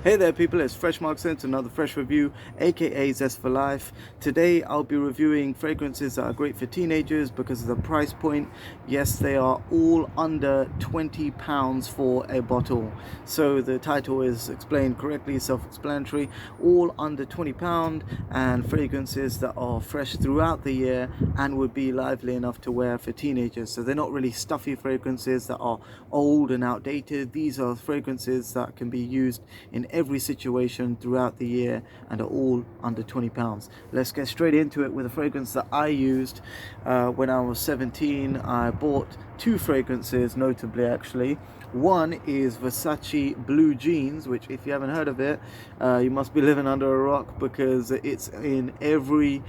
Hey there people, it's Fresh Mark Sense, another fresh review, aka Zest for Life. Today I'll be reviewing fragrances that are great for teenagers because of the price point. Yes, they are all under £20 for a bottle. So the title is explained correctly, self-explanatory, all under £20, and fragrances that are fresh throughout the year and would be lively enough to wear for teenagers. So they're not really stuffy fragrances that are old and outdated. These are fragrances that can be used in every situation throughout the year and are all under £20. Let's get straight into it with a fragrance that I used when I was 17. I bought two fragrances, notably actually. One is Versace Blue Jeans, which if you haven't heard of it, you must be living under a rock, because it's in every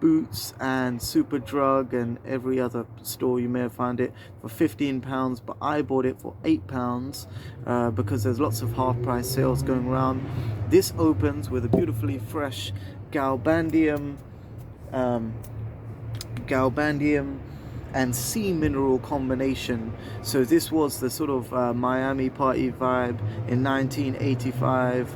Boots and Superdrug and every other store you may have found it for £15, but I bought it for £8 because there's lots of half price sales going around. This opens with a beautifully fresh galbandium and sea mineral combination. So this was the sort of Miami party vibe in 1985,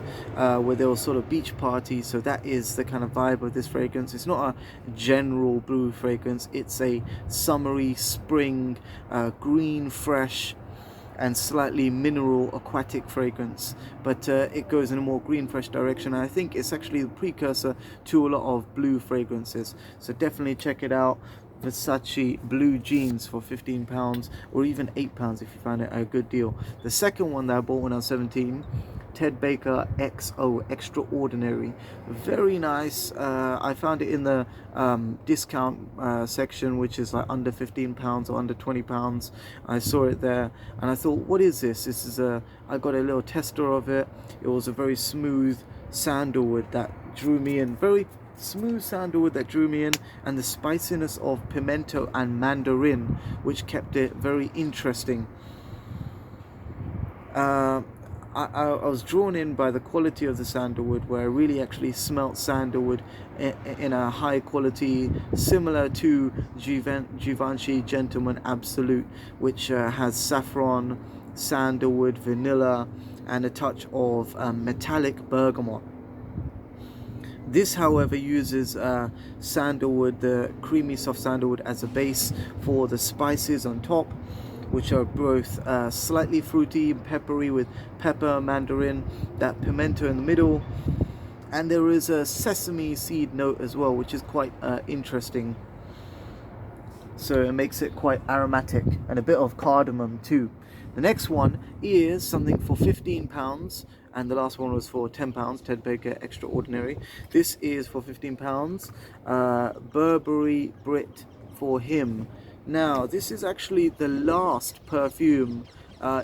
where there was sort of beach parties. So that is the kind of vibe of this fragrance. It's not a general blue fragrance, it's a summery spring green fresh and slightly mineral aquatic fragrance, but it goes in a more green fresh direction. I think it's actually the precursor to a lot of blue fragrances, so definitely check it out. Versace Blue Jeans for £15, or even £8 if you find it a good deal. The second one that I bought when I was 17, Ted Baker XO Extraordinary, very nice. I found it in the discount section, which is like under £15 or under £20. I saw it there and I thought, what is this? This is I got a little tester of it. It was a very smooth sandalwood that drew me in, very smooth sandalwood that drew me in, and the spiciness of pimento and mandarin, which kept it very interesting. I was drawn in by the quality of the sandalwood, where I really actually smelt sandalwood in a high quality, similar to Givenchy Gentleman Absolute, which has saffron, sandalwood, vanilla, and a touch of metallic bergamot. This, however, uses sandalwood, the creamy soft sandalwood, as a base for the spices on top, which are both slightly fruity and peppery, with pepper, mandarin, that pimento in the middle, and there is a sesame seed note as well, which is quite interesting. So it makes it quite aromatic, and a bit of cardamom too. The next one is something for £15, and the last one was for £10, Ted Baker Extraordinary. This is for £15, Burberry Brit for him. Now, this is actually the last perfume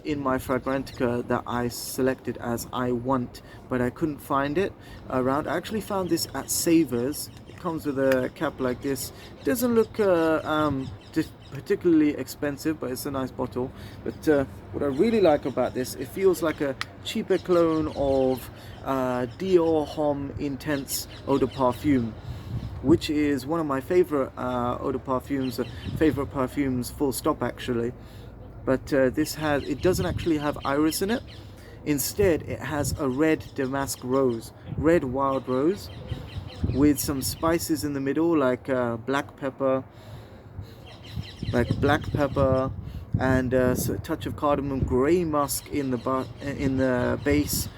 in my Fragrantica that I selected as I want, but I couldn't find it around. I actually found this at Savers. It comes with a cap like this. It doesn't look particularly expensive, but it's a nice bottle. But what I really like about this, it feels like a cheaper clone of Dior Homme Intense Eau de Parfum, which is one of my favorite eau de parfums, favorite perfumes full stop actually. But it doesn't actually have iris in it. Instead, it has a red damask rose, red wild rose, with some spices in the middle, like black pepper, and so a touch of cardamom, grey musk in the base,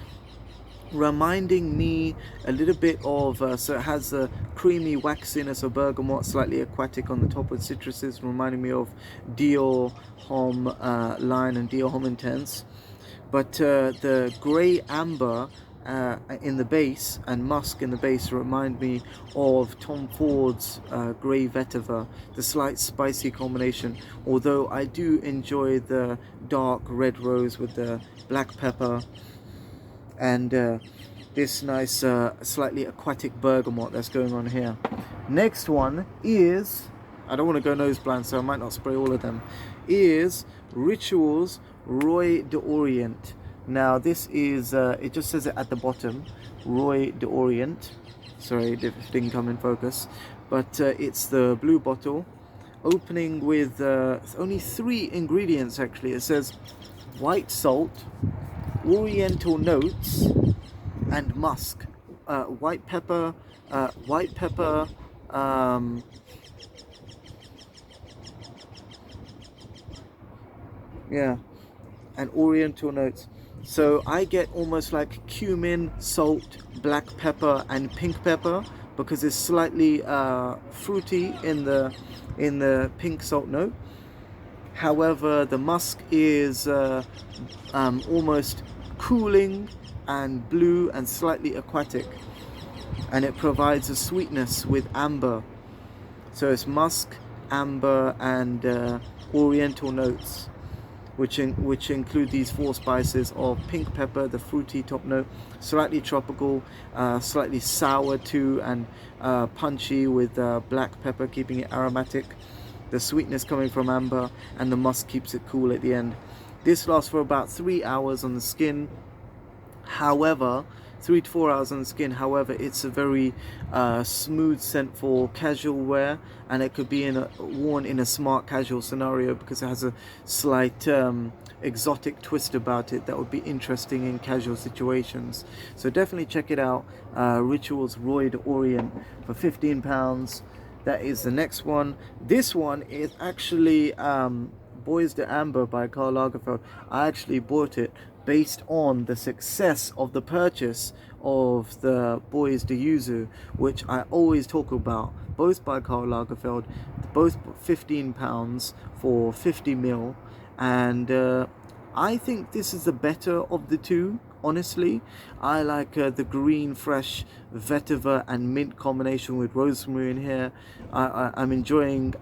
reminding me a little bit of so it has a creamy waxiness of bergamot, slightly aquatic on the top with citruses, reminding me of Dior Homme line and Dior Homme Intense. But the grey amber in the base and musk in the base remind me of Tom Ford's grey vetiver, the slight spicy combination, although I do enjoy the dark red rose with the black pepper and this nice slightly aquatic bergamot that's going on here. Next one is, I don't want to go nose blind, so I might not spray all of them, is Rituals Roy d'Orient. Now this is, it just says it at the bottom, Roy d'Orient. Sorry, it didn't come in focus, but it's the blue bottle, opening with only 3 ingredients actually. It says white salt, oriental notes, and musk. White pepper, white pepper, yeah, and oriental notes. So I get almost like cumin, salt, black pepper, and pink pepper, because it's slightly fruity in the pink salt note. However, the musk is almost cooling and blue and slightly aquatic, and it provides a sweetness with amber. So it's musk, amber, and oriental notes, which include these 4 spices of pink pepper, the fruity top note, slightly tropical, slightly sour too, and punchy with black pepper, keeping it aromatic. The sweetness coming from amber, and the musk keeps it cool at the end. This lasts for about 3 hours on the skin. However, 3 to 4 hours on the skin. However, it's a very smooth scent for casual wear, and it could be worn in a smart casual scenario, because it has a slight exotic twist about it that would be interesting in casual situations. So definitely check it out. Rituals Royed Orient for £15. That is the next one. This one is actually Bois de Amber by Karl Lagerfeld. I actually bought it based on the success of the purchase of the Bois de Yuzu, which I always talk about, both by Karl Lagerfeld, both £15 for 50ml, and I think this is the better of the two. Honestly, I like the green fresh vetiver and mint combination with rosemary in here. I'm enjoying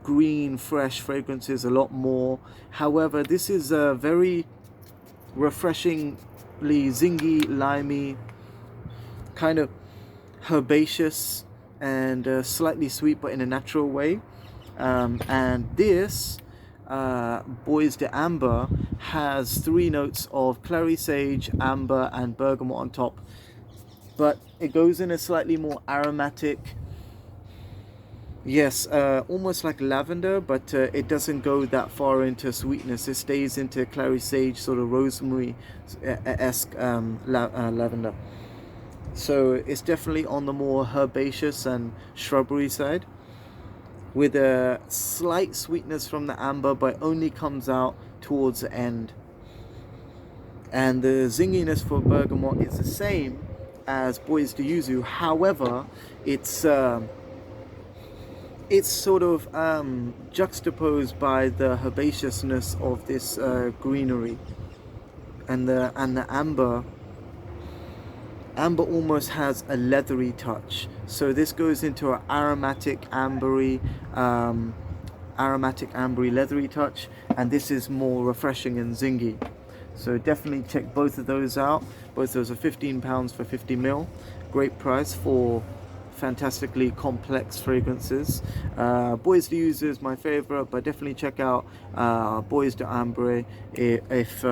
green fresh fragrances a lot more. However, this is a very refreshingly zingy, limey, kind of herbaceous, and slightly sweet, but in a natural way. And this Bois de Amber has 3 notes of clary sage, amber, and bergamot on top, but it goes in a slightly more aromatic, yes, almost like lavender, but it doesn't go that far into sweetness. It stays into clary sage, sort of rosemary-esque lavender. So it's definitely on the more herbaceous and shrubbery side, with a slight sweetness from the amber, but only comes out towards the end. And the zinginess for bergamot is the same as Bois de Yuzu. However, it's sort of juxtaposed by the herbaceousness of this greenery, and the amber almost has a leathery touch. So this goes into an aromatic ambery leathery touch, and this is more refreshing and zingy. So definitely check both of those out. Both those are £15 for 50ml. Great price for fantastically complex fragrances. Bois de Yuzu is my favorite, but definitely check out Bois de Ambre if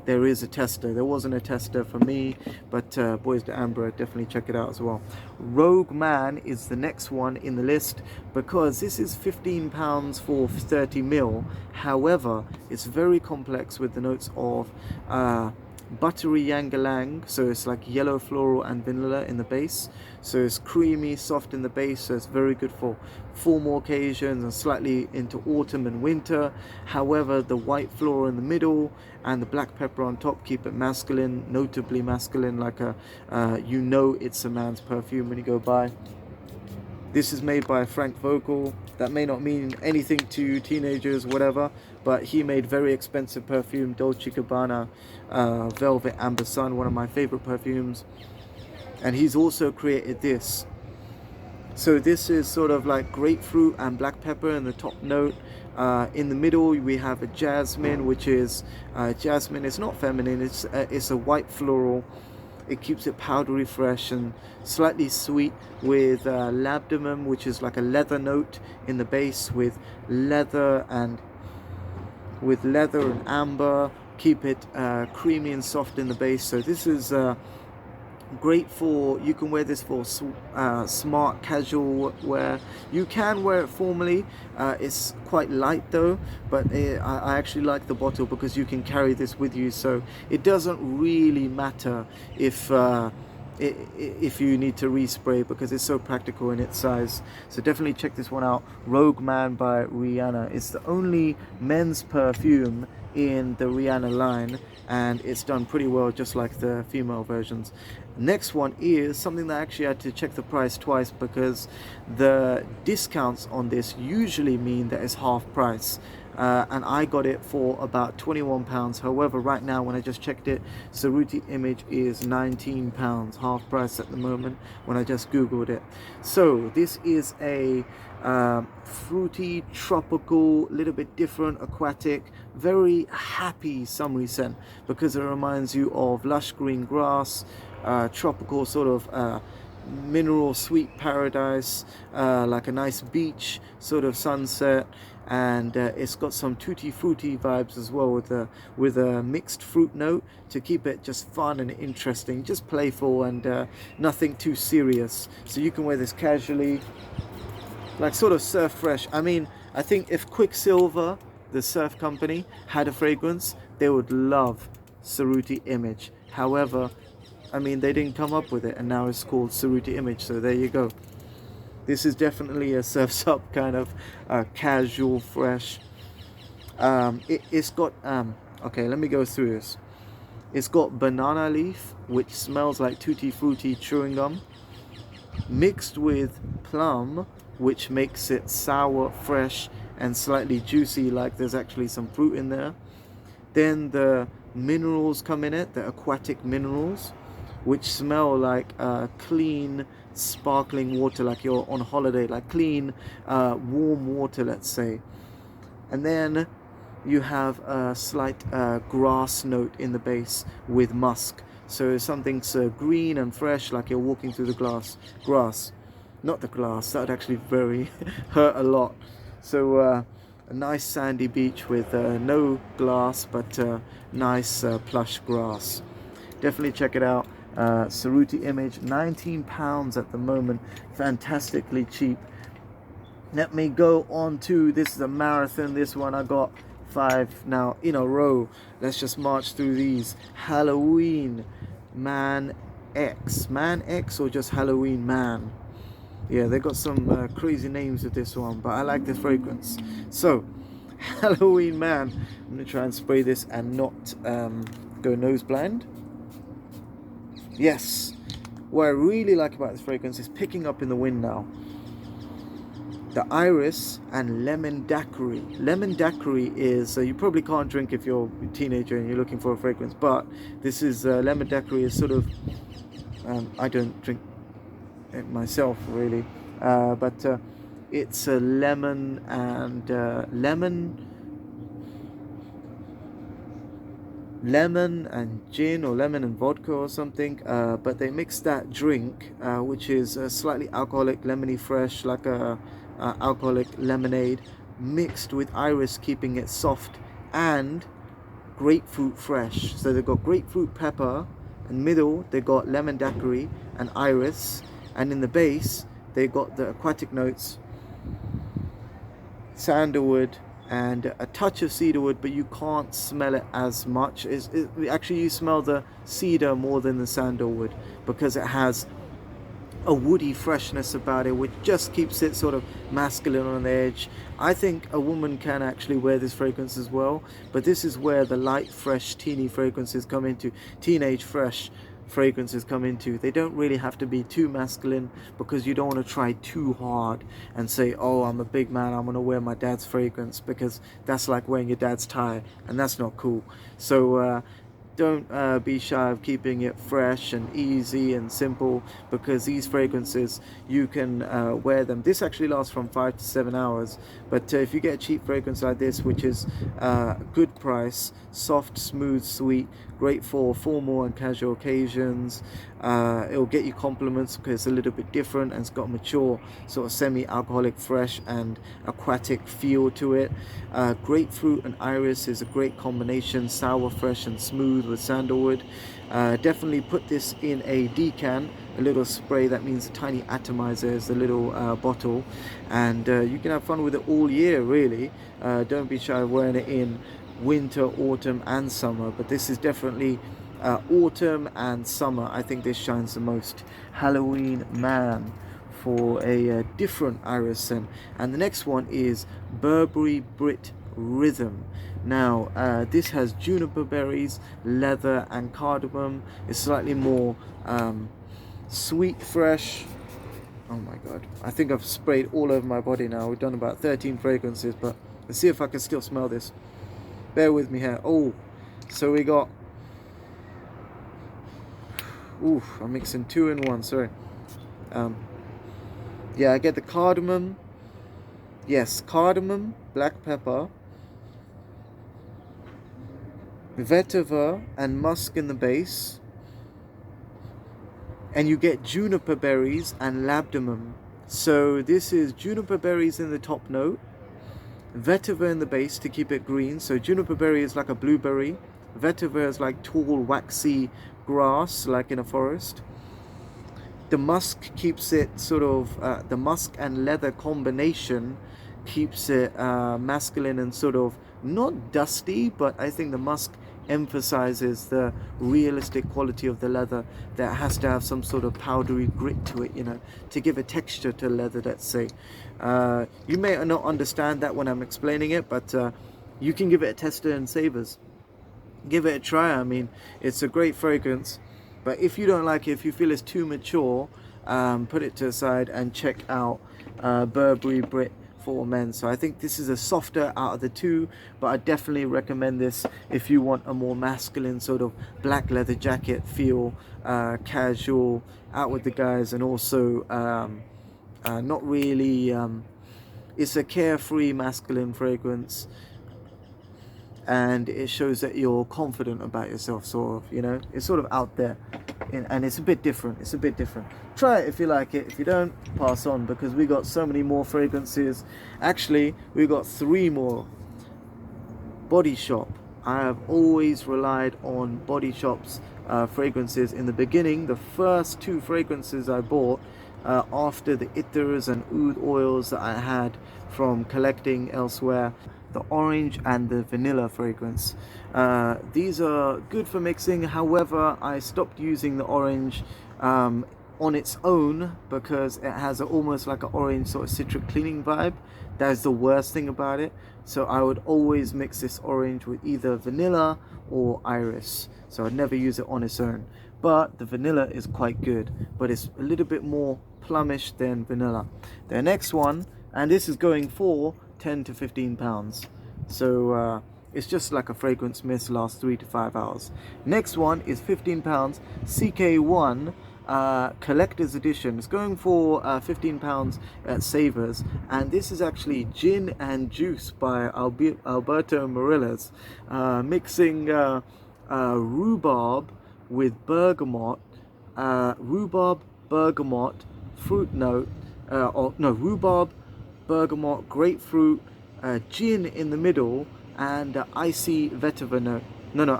there is a tester. There wasn't a tester for me, but Bois de Ambre, definitely check it out as well. Rogue Man is the next one in the list, because this is £15 for 30ml. However, it's very complex with the notes of buttery ylang-ylang, so it's like yellow floral and vanilla in the base. So it's creamy, soft in the base, so it's very good for formal occasions and slightly into autumn and winter. However, the white floral in the middle and the black pepper on top keep it masculine, notably masculine, like you know it's a man's perfume when you go by. This is made by Frank Vogel. That may not mean anything to teenagers, whatever, but he made very expensive perfume, Dolce & Gabbana Velvet Amber Sun, one of my favorite perfumes. And he's also created this. So this is sort of like grapefruit and black pepper in the top note. In the middle we have a jasmine, which is jasmine. It's not feminine. It's a white floral. It keeps it powdery fresh and slightly sweet, with labdanum, which is like a leather note in the base, with leather and amber. Keep it creamy and soft in the base. So this is Great for, you can wear this for smart casual wear. You can wear it formally. It's quite light though, but I actually like the bottle because you can carry this with you, so it doesn't really matter if you need to respray, because it's so practical in its size. So definitely check this one out. Rogue Man by Rihanna. It's the only men's perfume in the Rihanna line, and it's done pretty well, just like the female versions. Next one is something that I actually had to check the price twice, because the discounts on this usually mean that it's half price. And I got it for about £21. However, right now when I just checked it, Sarita Image is £19, half price at the moment when I just googled it. So this is a fruity, tropical, little bit different, aquatic, very happy summery scent, because it reminds you of lush green grass, tropical sort of mineral sweet paradise, like a nice beach sort of sunset. And it's got some tutti frutti vibes as well, with a mixed fruit note to keep it just fun and interesting, just playful, and nothing too serious. So you can wear this casually, like sort of surf fresh. I mean, I think if Quicksilver, the surf company, had a fragrance, they would love Sarita Image. However, I mean, they didn't come up with it, and now it's called Sarita Image, so there you go. This is definitely a surf's up kind of casual, fresh. It's got, okay, let me go through this. It's got banana leaf, which smells like tutti frutti chewing gum, mixed with plum, which makes it sour, fresh, and slightly juicy, like there's actually some fruit in there. Then the minerals come in it, the aquatic minerals, which smell like clean, sparkling water, like you're on holiday, like clean, warm water, let's say. And then you have a slight grass note in the base with musk. So something's green and fresh, like you're walking through the grass. Not the glass, that would actually very hurt a lot. So a nice sandy beach with no glass, but nice plush grass. Definitely check it out. Sarita Image, £19 at the moment, fantastically cheap. Let me go on to, this is a marathon, this one I got 5 now in a row. Let's just march through these. Halloween Man X, or just Halloween Man. Yeah, they got some crazy names with this one, but I like the fragrance. So Halloween Man, I'm gonna try and spray this and not go nose blind. Yes, what I really like about this fragrance is picking up in the wind now. The iris and lemon daiquiri. Lemon daiquiri is, you probably can't drink if you're a teenager and you're looking for a fragrance, but this is, lemon daiquiri is sort of, I don't drink it myself really, but it's a lemon and lemon and gin, or lemon and vodka or something, but they mix that drink, which is slightly alcoholic, lemony fresh, like a alcoholic lemonade, mixed with iris, keeping it soft, and grapefruit fresh. So they've got grapefruit pepper, and middle they got lemon daiquiri and iris, and in the base they got the aquatic notes, sandalwood, and a touch of cedarwood, but you can't smell it as much. Actually, you smell the cedar more than the sandalwood, because it has a woody freshness about it, which just keeps it sort of masculine on the edge. I think a woman can actually wear this fragrance as well, but this is where the light, fresh, teeny fragrances come into, teenage fresh fragrances come into. They don't really have to be too masculine, because you don't want to try too hard and say, oh, I'm a big man, I'm gonna wear my dad's fragrance, because that's like wearing your dad's tie, and that's not cool. So don't be shy of keeping it fresh and easy and simple, because these fragrances, you can wear them. This actually lasts from 5 to 7 hours, but if you get a cheap fragrance like this, which is good price, soft, smooth, sweet, great for formal and casual occasions, it'll get you compliments because it's a little bit different, and it's got a mature sort of semi-alcoholic, fresh and aquatic feel to it. Grapefruit and iris is a great combination, sour, fresh and smooth with sandalwood. Definitely put this in a decan, a little spray. That means a tiny atomizer is the little bottle, and you can have fun with it all year, really. Don't be shy wearing it in winter, autumn and summer, but this is definitely autumn and summer. I think this shines the most. Halloween man for a different iris scent. And the next one is Burberry Brit Rhythm. Now this has juniper berries, leather and cardamom. It's slightly more sweet, fresh. Oh my god, I think I've sprayed all over my body now. We've done about 13 fragrances, but let's see if I can still smell this. Bear with me here. Oh, so we got, ooh, I'm mixing 2 in 1, sorry. Yeah, I get the cardamom. Yes, cardamom, black pepper, vetiver and musk in the base. And you get juniper berries and labdanum. So this is juniper berries in the top note, vetiver in the base to keep it green. So juniper berry is like a blueberry. Vetiver is like tall, waxy grass, like in a forest. The musk keeps it sort of, the musk and leather combination keeps it masculine and sort of not dusty, but I think the musk emphasizes the realistic quality of the leather that has to have some sort of powdery grit to it, you know, to give a texture to leather, let's say. You may not understand that when I'm explaining it, but you can give it a tester and savors. Give it a try. I mean, it's a great fragrance, but if you don't like it, if you feel it's too mature, put it to the side and check out Burberry Brit for men. So I think this is a softer out of the two, but I definitely recommend this if you want a more masculine sort of black leather jacket feel, casual, out with the guys, and also not really, it's a carefree masculine fragrance, and it shows that you're confident about yourself, sort of, you know, it's sort of out there, and it's a bit different. It's a bit different. Try it if you like it. If you don't, pass on, because we got so many more fragrances. Actually, we got 3 more. Body Shop. I have always relied on Body Shop's fragrances in the beginning. The first 2 fragrances I bought after the ethers and oud oils that I had from collecting elsewhere, the orange and the vanilla fragrance. These are good for mixing. However, I stopped using the orange on its own because it has almost like an orange sort of citric cleaning vibe. That is the worst thing about it. So I would always mix this orange with either vanilla or iris. So I'd never use it on its own. But the vanilla is quite good, but it's a little bit more plumish than vanilla. The next one, and this is going for 10 to 15 pounds. So it's just like a fragrance mist, lasts 3 to 5 hours. Next one is 15 pounds, CK1 collector's edition. It's going for 15 pounds at Savers, and this is actually Gin and Juice by Alberto Morillas, mixing rhubarb with bergamot, rhubarb, bergamot, fruit note, rhubarb, bergamot, grapefruit, gin in the middle, and icy vetiver note.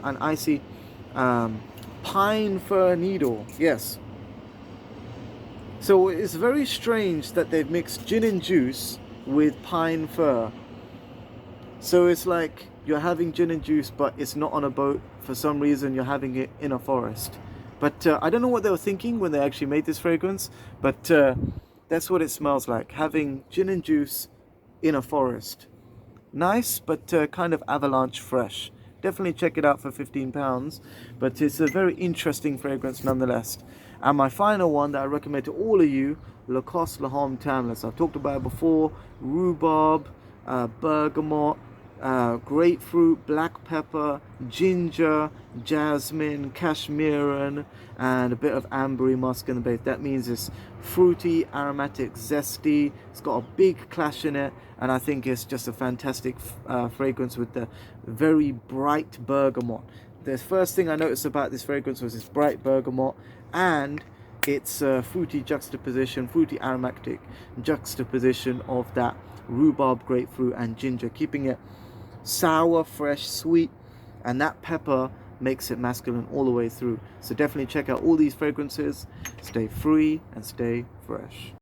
An icy pine fir needle. Yes. So it's very strange that they've mixed gin and juice with pine fir. So it's like you're having gin and juice, but it's not on a boat. For some reason, you're having it in a forest. But I don't know what they were thinking when they actually made this fragrance, but that's what it smells like, having gin and juice in a forest. Nice, but kind of avalanche fresh. Definitely check it out for 15 pounds, but it's a very interesting fragrance nonetheless. And my final one that I recommend to all of you, Lacoste Le Homme Townlets. I've talked about it before. Rhubarb, bergamot, grapefruit, black pepper, ginger, jasmine, cashmeran, and a bit of ambery musk in the base. That means it's fruity, aromatic, zesty. It's got a big clash in it, and I think it's just a fantastic fragrance with the very bright bergamot. The first thing I noticed about this fragrance was this bright bergamot and its fruity juxtaposition, fruity aromatic juxtaposition of that rhubarb, grapefruit and ginger, keeping it sour, fresh, sweet, and that pepper makes it masculine all the way through. So definitely check out all these fragrances. Stay free and stay fresh.